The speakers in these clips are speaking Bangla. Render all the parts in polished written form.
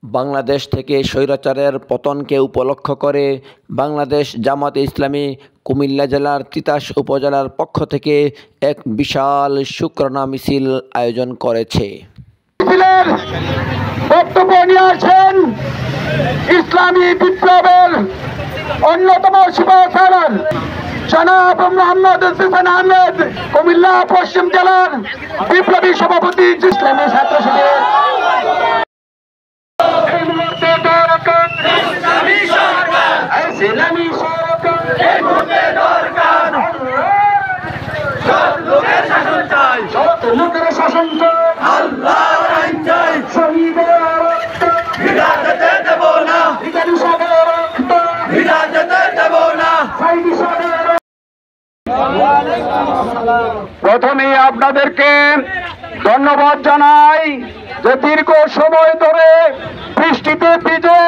বাংলাদেশ থেকে স্বৈরাচারের পতনকে উপলক্ষ করে বাংলাদেশ জামায়াতে ইসলামী কুমিল্লা জেলার তিতাস উপজেলার পক্ষ থেকে এক বিশাল শুকরানা মিছিল আয়োজন করেছে। মিছিলের বক্তব্য নিয়ে আসেন ইসলামী বিপ্লবের অন্যতম সিপাহসালার জনাব মোহাম্মদ হোসেন আহমেদ, কুমিল্লা পশ্চিম জেলার বিপ্লবী সভাপতি ইসলামী ছাত্র শিবির। প্রথমে আপনাদেরকে ধন্যবাদ জানাই যে দীর্ঘ সময় ধরে বৃষ্টিতে ভিজে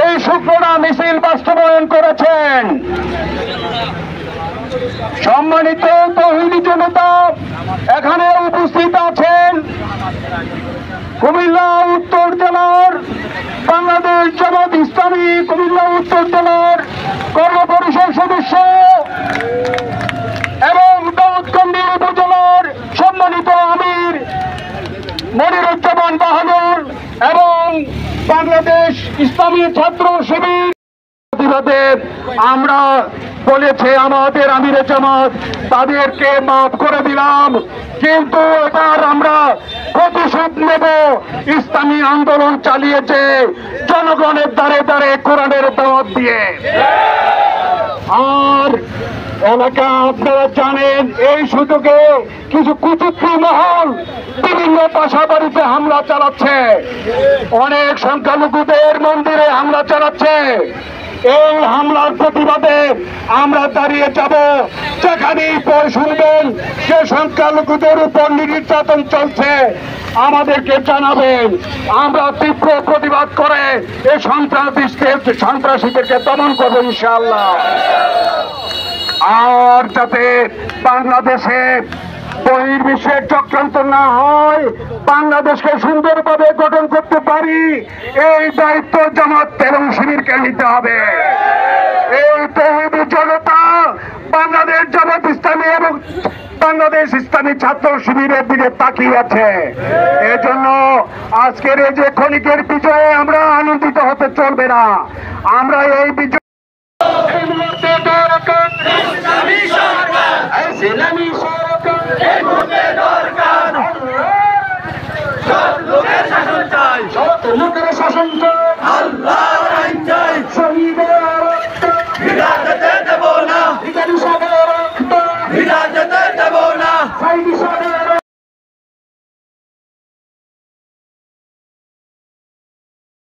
এই শুকরানা মিছিল বাস্তবায়ন করেছেন। সম্মানিত তৌহিদি জনতা, এখানে উপস্থিত আছেন কুমিল্লা উত্তর জেলার বাংলাদেশ জামায়াতে ইসলামী কুমিল্লা উত্তর জেলার কর্মপরিষদ সদস্য এবং দাউদকান্দি উপজেলার সম্মানিত আমির মনিরুজ্জামান বাহাদুর এবং বাংলাদেশ ইসলামী ছাত্র শিবির। প্রতিবাদে আমরা বলেছে আমাদের আমিরে জামাত, তাদেরকে মাফ করে দিলাম, কিন্তু এবার আমরা প্রতিশোধ নেব। ইসলামী আন্দোলন চালিয়েছে জনগণের দ্বারে দ্বারে কোরআনের দাওয়াত দিয়ে। আর এলাকা আপনারা জানেন, এই সুযোগে কিছু কুচক্রী মহল বিভিন্ন বাসা বাড়িতে হামলা চালাচ্ছে, অনেক সংখ্যালঘুদের মন্দিরে হামলা চালাচ্ছে। এই হামলার প্রতিবাদে আমরা দাঁড়িয়ে যাব। যেখানেই শুনবেন যে সংখ্যালঘুদের উপর নির্যাতন চলছে, আমাদেরকে জানাবেন, আমরা তীব্র প্রতিবাদ করে এই সন্ত্রাসীদেরকে দমন করবো ইনশাআল্লাহ। আর যাতে বাংলাদেশে বহির্বিশ্বের চক্রান্ত না হয়, বাংলাদেশকে সুন্দরভাবে গঠন করতে পারি, এই দায়িত্ব জামাত এবং শিবিরকে নিতে হবে। এই তৌহিদি জনতা বাংলাদেশ জামাত ইসলামী এবং বাংলাদেশ ইসলামী ছাত্র শিবিরের দিকে তাকিয়ে আছে। এজন্য আজকের এই যে ক্ষণিকের বিজয়ে আমরা আনন্দিত হতে চলবে না। আমরা এই বিজয় শাসন চাই, লোকের শাসন চাই, আল্লাহর আইন চাই, শহীদের